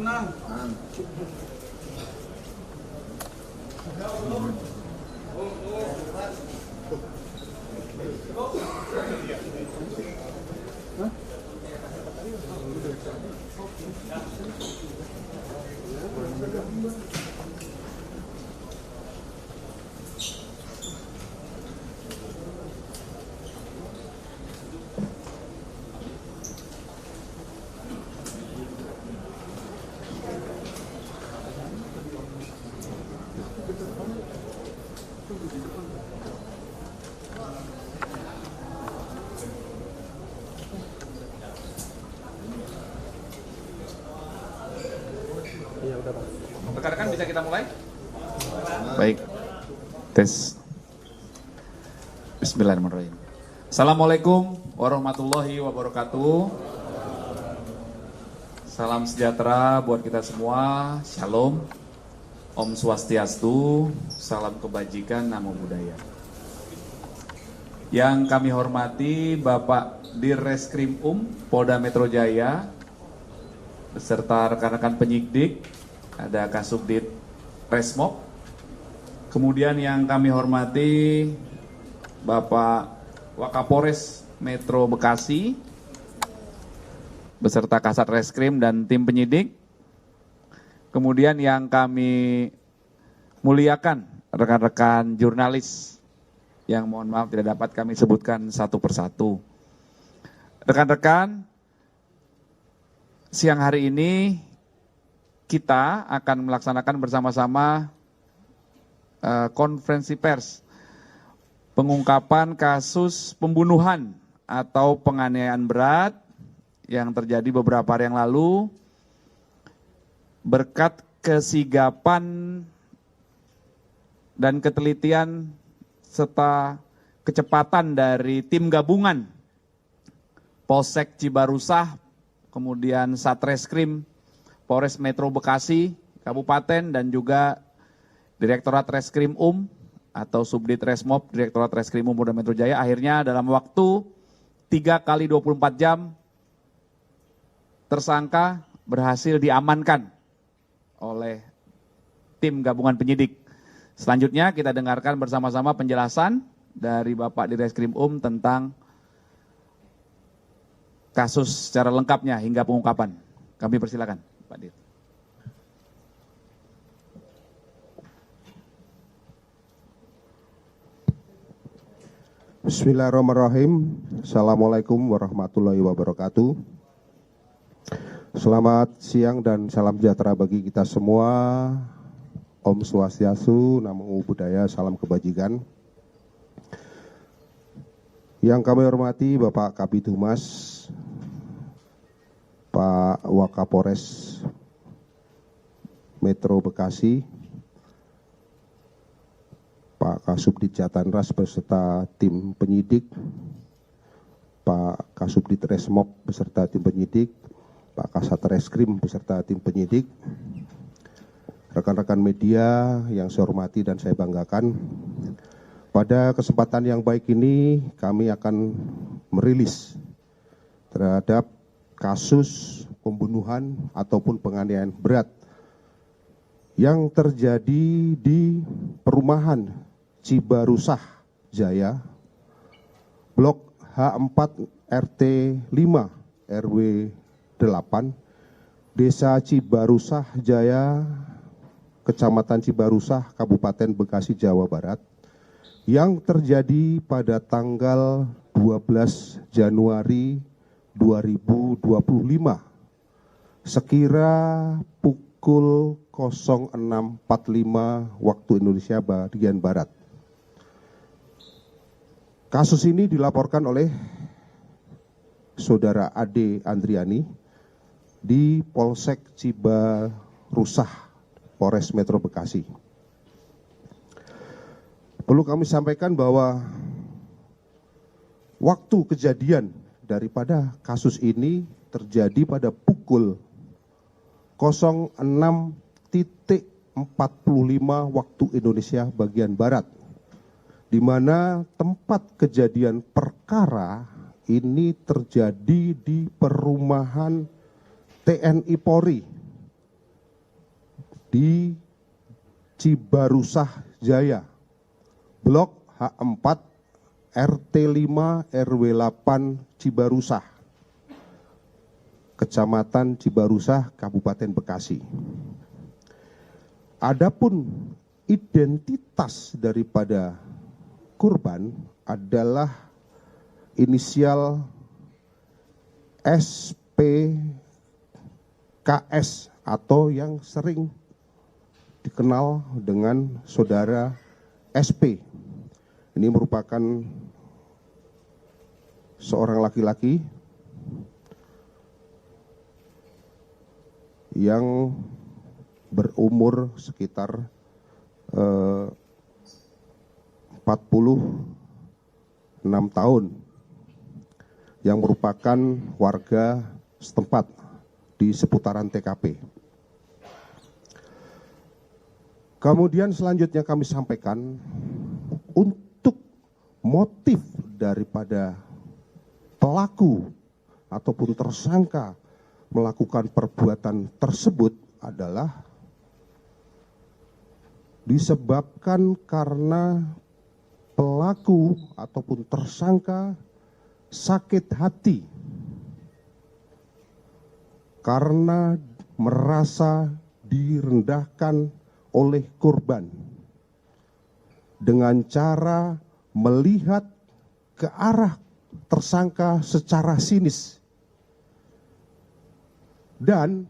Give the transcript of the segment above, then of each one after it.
menang. Rekan-rekan bisa kita mulai? Baik, tes. Bismillahirrahmanirrahim. Assalamualaikum warahmatullahi wabarakatuh. Salam sejahtera buat kita semua. Shalom. Om Swastiastu. Salam kebajikan, namo buddhaya. Yang kami hormati Bapak Dirreskrim Polda Metro Jaya beserta rekan-rekan penyidik. Ada Kasubdit Resmob. Kemudian yang kami hormati Bapak Wakapolres Metro Bekasi beserta Kasat Reskrim dan tim penyidik. Kemudian yang kami muliakan rekan-rekan jurnalis yang mohon maaf tidak dapat kami sebutkan satu persatu. Rekan-rekan, siang hari ini kita akan melaksanakan bersama-sama konferensi pers pengungkapan kasus pembunuhan atau penganiayaan berat yang terjadi beberapa hari yang lalu berkat kesigapan dan ketelitian serta kecepatan dari tim gabungan Polsek Cibarusah, kemudian Satreskrim Polres Metro Bekasi, Kabupaten, dan juga Direktorat Reskrim atau Subdit Resmob, Direktorat Reskrim Polda Metro Jaya, akhirnya dalam waktu 3 kali 24 jam, tersangka berhasil diamankan oleh tim gabungan penyidik. Selanjutnya kita dengarkan bersama-sama penjelasan dari Bapak Dirreskrim tentang kasus secara lengkapnya hingga pengungkapan. Kami persilakan. Pak Dir. Bismillahirrahmanirrahim. Assalamualaikum warahmatullahi wabarakatuh. Selamat siang dan salam sejahtera bagi kita semua. Om Swastiastu, Namo Buddhaya, salam kebajikan. Yang kami hormati Bapak Kabid Humas, Pak Wakapolres Metro Bekasi, Pak Kasubdit Jatanras beserta tim penyidik, Pak Kasubdit Resmob beserta tim penyidik, Pak Kasat Reskrim beserta tim penyidik, rekan-rekan media yang saya hormati dan saya banggakan. Pada kesempatan yang baik ini kami akan merilis terhadap kasus pembunuhan ataupun penganiayaan berat yang terjadi di perumahan Cibarusah Jaya, Blok H4 RT 5 RW 8, Desa Cibarusah Jaya, Kecamatan Cibarusah, Kabupaten Bekasi, Jawa Barat, yang terjadi pada tanggal 12 Januari 2025 sekira pukul 06.45 waktu Indonesia bagian Barat. Kasus ini dilaporkan oleh Saudara Ade Andriani di Polsek Cibarusah, Polres Metro Bekasi. Perlu kami sampaikan bahwa waktu kejadian daripada kasus ini terjadi pada pukul 06.45 waktu Indonesia bagian Barat, di mana tempat kejadian perkara ini terjadi di perumahan TNI Polri di Cibarusah Jaya, Blok H4 RT5 RW 8 Cibarusah, Kecamatan Cibarusah, Kabupaten Bekasi. Adapun identitas daripada korban adalah inisial SPKS atau yang sering dikenal dengan saudara SP. Ini merupakan seorang laki-laki yang berumur sekitar 46 tahun, yang merupakan warga setempat di seputaran TKP. Kemudian selanjutnya kami sampaikan untuk motif daripada pelaku ataupun tersangka melakukan perbuatan tersebut adalah disebabkan karena pelaku ataupun tersangka sakit hati karena merasa direndahkan oleh korban dengan cara melihat ke arah tersangka secara sinis, dan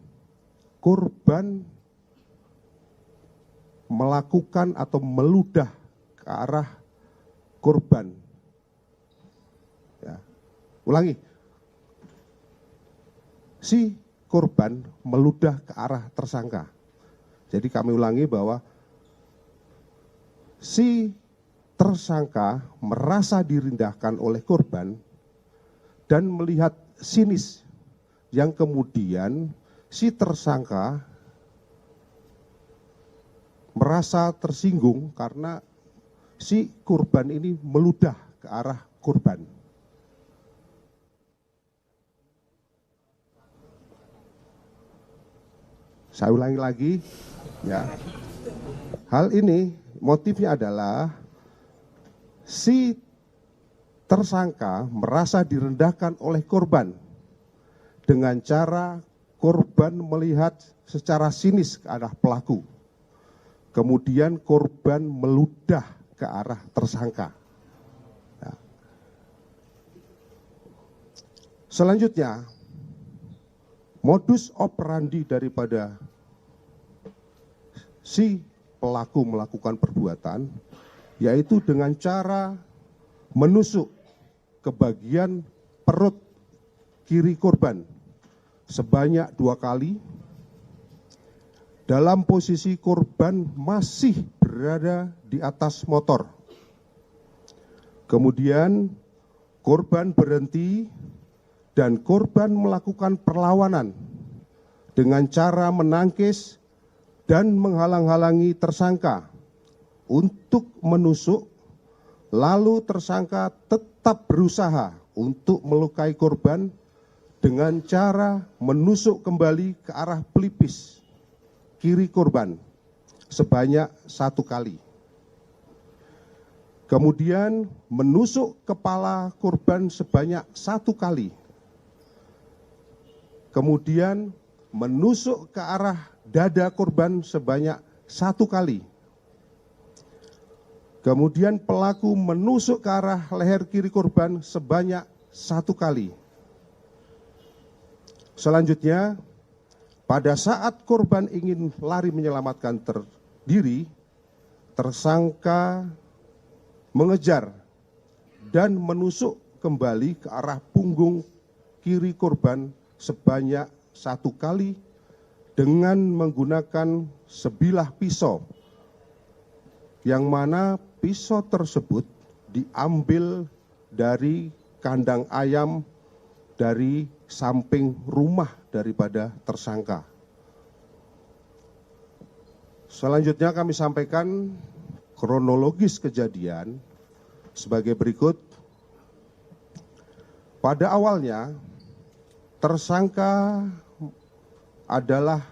korban melakukan atau meludah ke arah korban. Ya. Ulangi, si korban meludah ke arah tersangka. Jadi kami ulangi bahwa si tersangka merasa direndahkan oleh korban dan melihat sinis, yang kemudian si tersangka merasa tersinggung karena si korban ini meludah ke arah korban. Saya ulangi lagi, ya. Hal ini motifnya adalah si tersangka merasa direndahkan oleh korban dengan cara korban melihat secara sinis ke arah pelaku. Kemudian korban meludah ke arah tersangka. Ya. Selanjutnya, modus operandi daripada si pelaku melakukan perbuatan yaitu dengan cara menusuk ke bagian perut kiri korban sebanyak 2 kali dalam posisi korban masih berada di atas motor. Kemudian korban berhenti dan korban melakukan perlawanan dengan cara menangkis dan menghalang-halangi tersangka untuk menusuk, lalu tersangka tetap berusaha untuk melukai korban dengan cara menusuk kembali ke arah pelipis kiri korban sebanyak 1 kali. Kemudian menusuk kepala korban sebanyak 1 kali. Kemudian menusuk ke arah dada korban sebanyak 1 kali. Kemudian pelaku menusuk ke arah leher kiri korban sebanyak 1 kali. Selanjutnya, pada saat korban ingin lari menyelamatkan diri, tersangka mengejar dan menusuk kembali ke arah punggung kiri korban sebanyak 1 kali dengan menggunakan sebilah pisau, yang mana pisau tersebut diambil dari kandang ayam dari samping rumah daripada tersangka. Selanjutnya kami sampaikan kronologis kejadian sebagai berikut. Pada awalnya tersangka adalah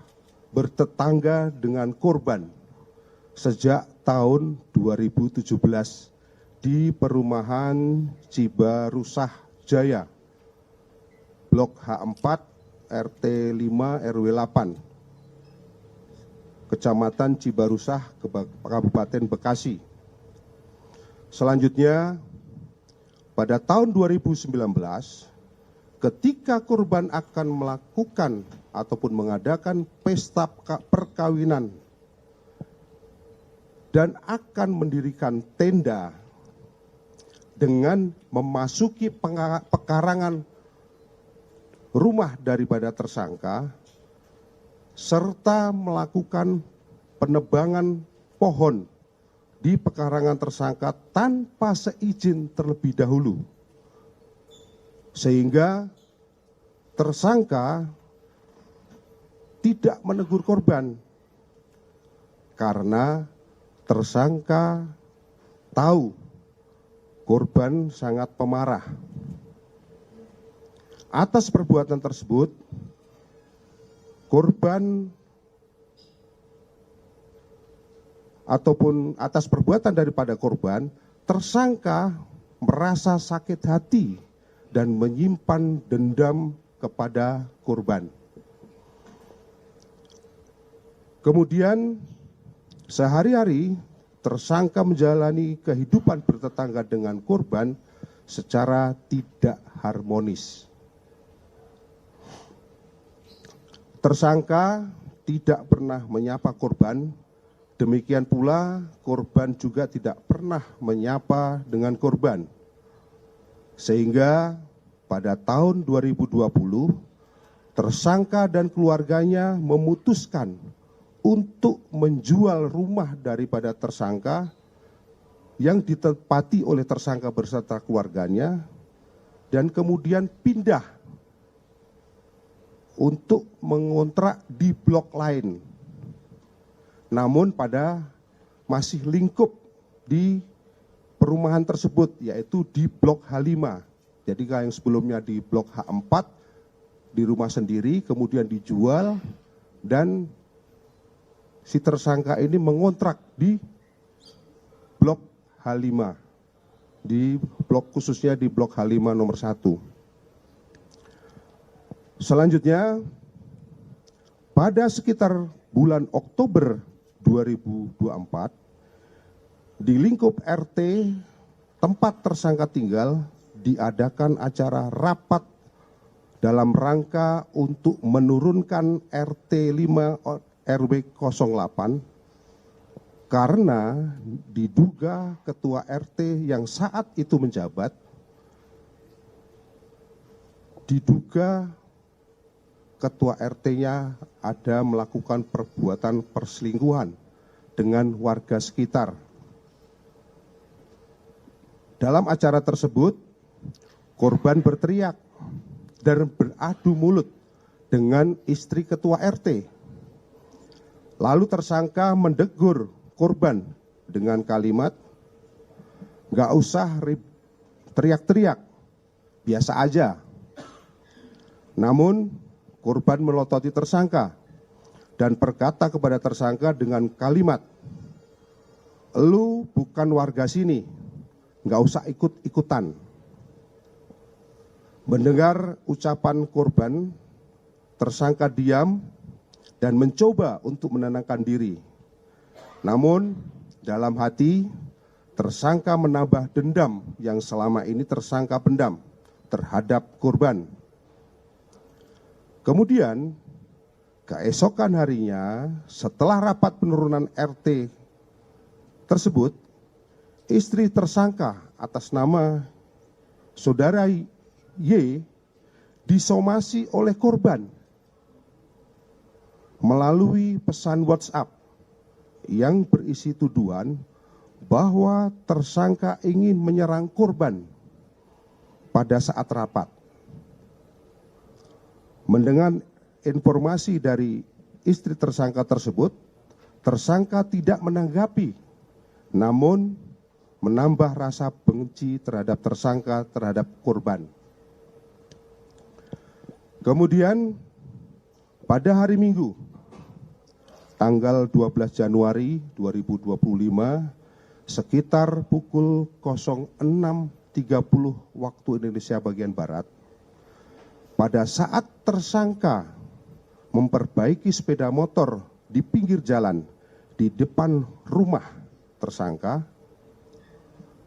bertetangga dengan korban sejak tahun 2017 di perumahan Cibarusah Jaya, Blok H4, RT 5 RW 8, Kecamatan Cibarusah, Kabupaten Bekasi. Selanjutnya, pada tahun 2019, ketika korban akan melakukan ataupun mengadakan pesta perkawinan dan akan mendirikan tenda dengan memasuki pekarangan rumah daripada tersangka, serta melakukan penebangan pohon di pekarangan tersangka tanpa seizin terlebih dahulu. Sehingga tersangka tidak menegur korban karena tersangka tahu korban sangat pemarah. Atas perbuatan tersebut, korban ataupun atas perbuatan daripada korban, tersangka merasa sakit hati dan menyimpan dendam kepada korban. Kemudian sehari-hari tersangka menjalani kehidupan bertetangga dengan korban secara tidak harmonis. Tersangka tidak pernah menyapa korban, demikian pula korban juga tidak pernah menyapa dengan korban. Sehingga pada tahun 2020, tersangka dan keluarganya memutuskan untuk menjual rumah daripada tersangka yang ditempati oleh tersangka beserta keluarganya dan kemudian pindah untuk mengontrak di blok lain. Namun pada masih lingkup di perumahan tersebut, yaitu di blok H5. Jadi yang sebelumnya di blok H4 di rumah sendiri, kemudian dijual dan si tersangka ini mengontrak di blok H5, di blok khususnya di blok H5 nomor 1. Selanjutnya, pada sekitar bulan Oktober 2024, di lingkup RT tempat tersangka tinggal diadakan acara rapat dalam rangka untuk menurunkan RT 5 RW 08 karena diduga ketua RT yang saat itu menjabat diduga ketua RT-nya ada melakukan perbuatan perselingkuhan dengan warga sekitar. Dalam acara tersebut, korban berteriak dan beradu mulut dengan istri ketua RT. Lalu tersangka mendegur korban dengan kalimat, "Nggak usah teriak-teriak, biasa aja." Namun, korban melototi tersangka dan berkata kepada tersangka dengan kalimat, "Lu bukan warga sini, nggak usah ikut-ikutan." Mendengar ucapan korban, tersangka diam dan mencoba untuk menenangkan diri. Namun dalam hati, tersangka menambah dendam yang selama ini tersangka pendam terhadap korban. Kemudian, keesokan harinya setelah rapat penurunan RT tersebut, istri tersangka atas nama saudara Y disomasi oleh korban melalui pesan WhatsApp yang berisi tuduhan bahwa tersangka ingin menyerang korban pada saat rapat. Mendengar informasi dari istri tersangka tersebut, tersangka tidak menanggapi, namun menambah rasa benci terhadap tersangka terhadap korban. Kemudian pada hari Minggu tanggal 12 Januari 2025 sekitar pukul 06.30 waktu Indonesia bagian Barat, pada saat tersangka memperbaiki sepeda motor di pinggir jalan di depan rumah tersangka,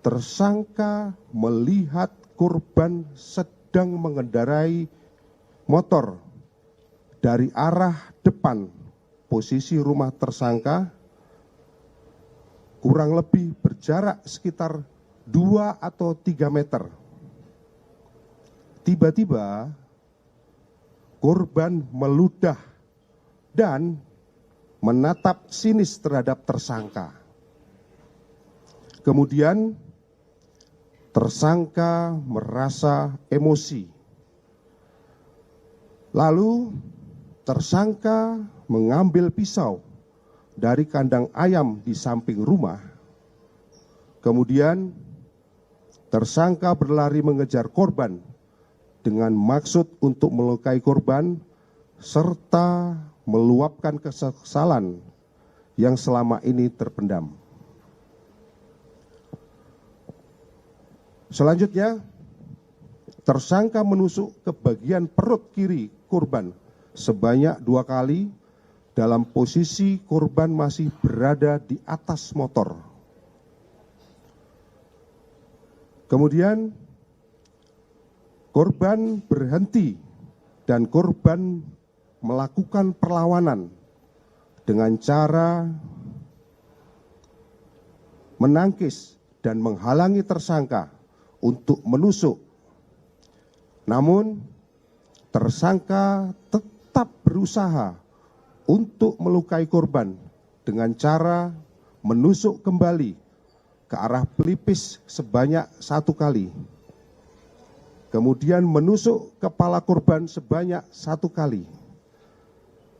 tersangka melihat korban sedang mengendarai motor dari arah depan. Posisi rumah tersangka kurang lebih berjarak sekitar 2 atau 3 meter. Tiba-tiba korban meludah dan menatap sinis terhadap tersangka. Kemudian tersangka merasa emosi. Lalu tersangka mengambil pisau dari kandang ayam di samping rumah. Kemudian tersangka berlari mengejar korban dengan maksud untuk melukai korban serta meluapkan kekesalan yang selama ini terpendam. Selanjutnya, tersangka menusuk ke bagian perut kiri korban sebanyak 2 kali dalam posisi korban masih berada di atas motor. Kemudian korban berhenti dan korban melakukan perlawanan dengan cara menangkis dan menghalangi tersangka untuk menusuk. Namun tersangka tetap berusaha untuk melukai korban dengan cara menusuk kembali ke arah pelipis sebanyak 1 kali. Kemudian menusuk kepala korban sebanyak 1 kali.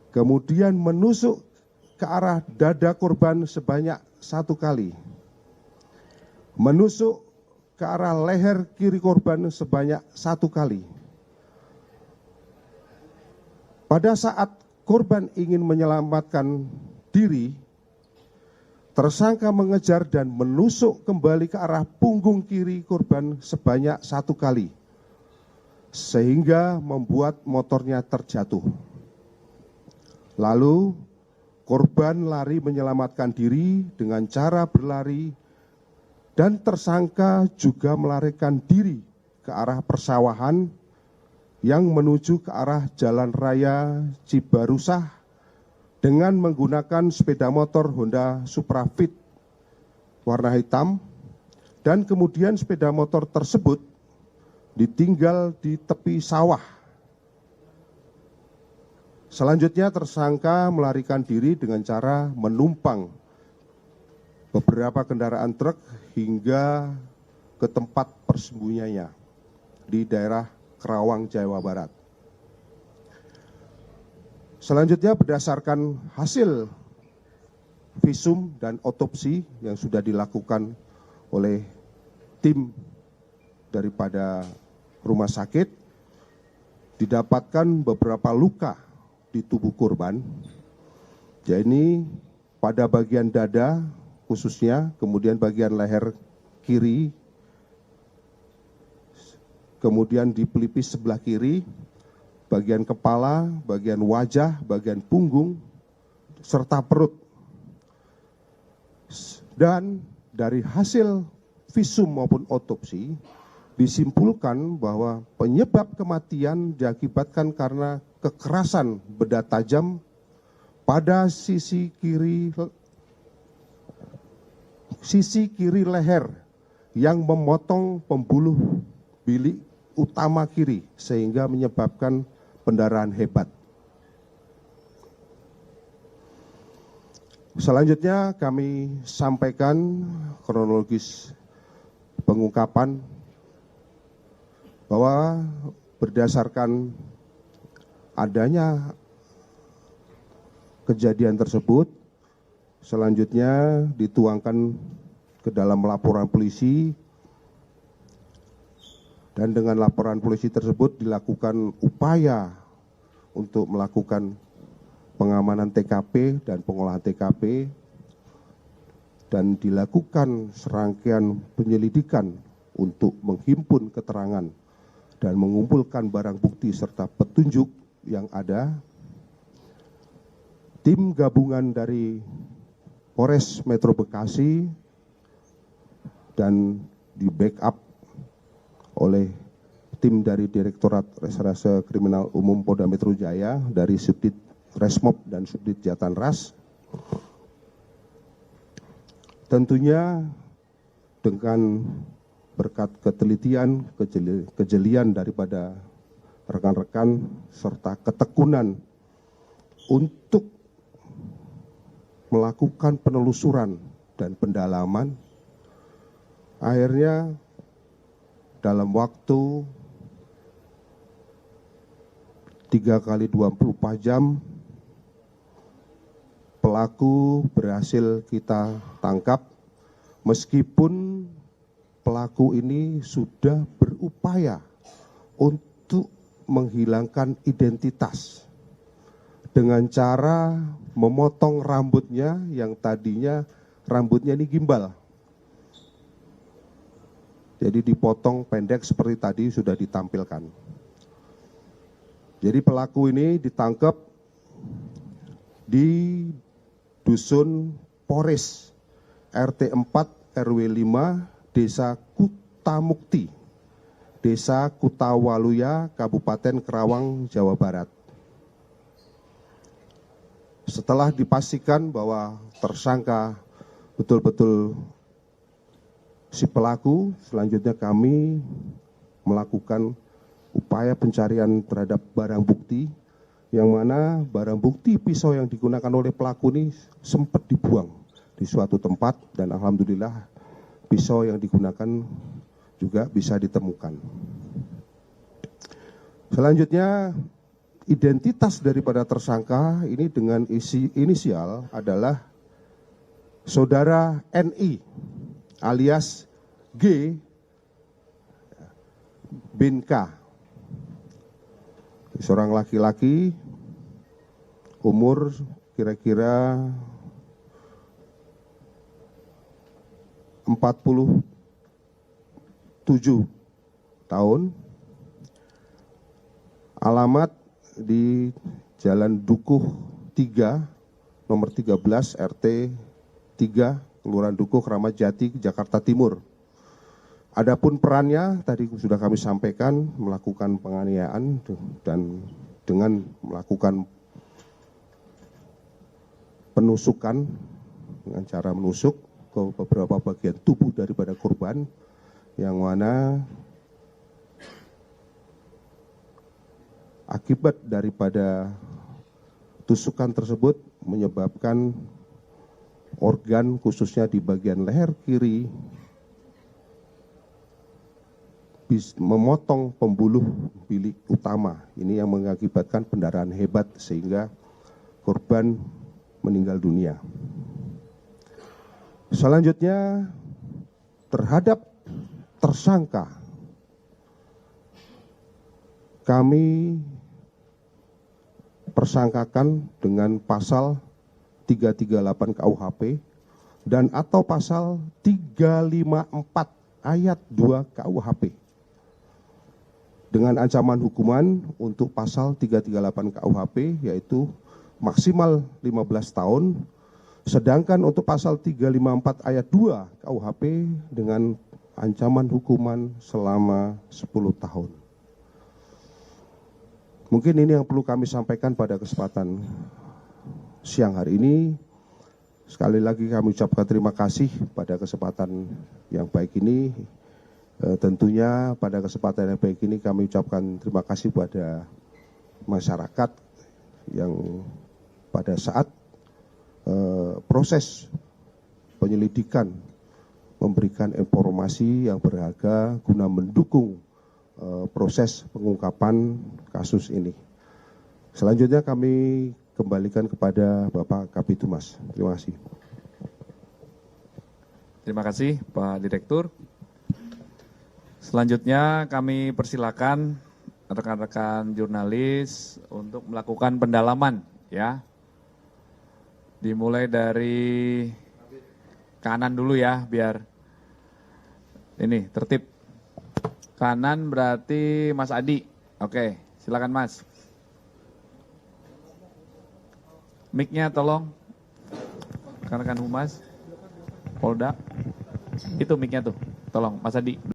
Kemudian menusuk ke arah dada korban sebanyak 1 kali. Menusuk ke arah leher kiri korban sebanyak 1 kali. Pada saat korban ingin menyelamatkan diri, tersangka mengejar dan menusuk kembali ke arah punggung kiri korban sebanyak 1 kali, sehingga membuat motornya terjatuh. Lalu korban lari menyelamatkan diri dengan cara berlari dan tersangka juga melarikan diri ke arah persawahan yang menuju ke arah Jalan Raya Cibarusah dengan menggunakan sepeda motor Honda Supra Fit warna hitam, dan kemudian sepeda motor tersebut ditinggal di tepi sawah. Selanjutnya tersangka melarikan diri dengan cara menumpang beberapa kendaraan truk hingga ke tempat persembunyiannya di daerah Kerawang, Jawa Barat. Selanjutnya berdasarkan hasil visum dan otopsi yang sudah dilakukan oleh tim daripada rumah sakit, didapatkan beberapa luka di tubuh korban. Jadi pada bagian dada khususnya, kemudian bagian leher kiri, kemudian di pelipis sebelah kiri, bagian kepala, bagian wajah, bagian punggung, serta perut. Dan dari hasil visum maupun otopsi, disimpulkan bahwa penyebab kematian diakibatkan karena kekerasan benda tajam pada sisi kiri leher yang memotong pembuluh bilik utama kiri sehingga menyebabkan pendarahan hebat. Selanjutnya kami sampaikan kronologis pengungkapan bahwa berdasarkan adanya kejadian tersebut, selanjutnya dituangkan ke dalam laporan polisi, dan dengan laporan polisi tersebut dilakukan upaya untuk melakukan pengamanan TKP dan pengolahan TKP, dan dilakukan serangkaian penyelidikan untuk menghimpun keterangan dan mengumpulkan barang bukti serta petunjuk yang ada. Tim gabungan dari Polres Metro Bekasi dan di backup oleh tim dari Direktorat Reserse Kriminal Umum Polda Metro Jaya dari Subdit Resmob dan Subdit Jatanras. Tentunya dengan berkat ketelitian, kejelian daripada rekan-rekan serta ketekunan untuk melakukan penelusuran dan pendalaman, akhirnya dalam waktu 3 kali 24 jam pelaku berhasil kita tangkap, meskipun pelaku ini sudah berupaya untuk menghilangkan identitas dengan cara memotong rambutnya yang tadinya rambutnya ini gimbal. Jadi dipotong pendek seperti tadi sudah ditampilkan. Jadi pelaku ini ditangkap di Dusun Pores, RT 4 RW 5, Desa Kutamukti, Desa Kutawaluya, Kabupaten Kerawang, Jawa Barat. Setelah dipastikan bahwa tersangka betul-betul si pelaku, selanjutnya kami melakukan upaya pencarian terhadap barang bukti, yang mana barang bukti pisau yang digunakan oleh pelaku ini sempat dibuang di suatu tempat, dan alhamdulillah pisau yang digunakan juga bisa ditemukan. Selanjutnya, identitas daripada tersangka ini dengan inisial adalah Saudara NI alias G bin K. Seorang laki-laki, umur kira-kira 47 tahun, alamat di Jalan Dukuh 3, nomor 13, RT 3, Kelurahan Dukuh, Kramat Jati, Jakarta Timur. Adapun perannya tadi sudah kami sampaikan, melakukan penganiayaan dan dengan melakukan penusukan dengan cara menusuk ke beberapa bagian tubuh daripada korban, yang mana akibat daripada tusukan tersebut menyebabkan organ khususnya di bagian leher kiri memotong pembuluh bilik utama. Ini yang mengakibatkan pendarahan hebat sehingga korban meninggal dunia. Selanjutnya terhadap tersangka kami persangkakan dengan pasal 338 KUHP dan atau pasal 354 ayat 2 KUHP. Dengan ancaman hukuman untuk pasal 338 KUHP yaitu maksimal 15 tahun, sedangkan untuk pasal 354 ayat 2 KUHP dengan ancaman hukuman selama 10 tahun. Mungkin ini yang perlu kami sampaikan pada kesempatan siang hari ini. Sekali lagi kami ucapkan terima kasih pada kesempatan yang baik ini. Tentunya pada kesempatan yang baik ini kami ucapkan terima kasih pada masyarakat yang pada saat proses penyelidikan memberikan informasi yang berharga guna mendukung proses pengungkapan kasus ini. Selanjutnya kami kembalikan kepada Bapak Kabitumas. Terima kasih. Terima kasih Pak Direktur. Selanjutnya kami persilakan rekan-rekan jurnalis untuk melakukan pendalaman ya Dimulai dari kanan dulu ya, biar ini tertib. Kanan berarti Mas Adi. Oke, silakan Mas. Mic-nya tolong. Rekan-rekan Humas, Polda. Itu mic-nya tuh. Tolong Mas Adi.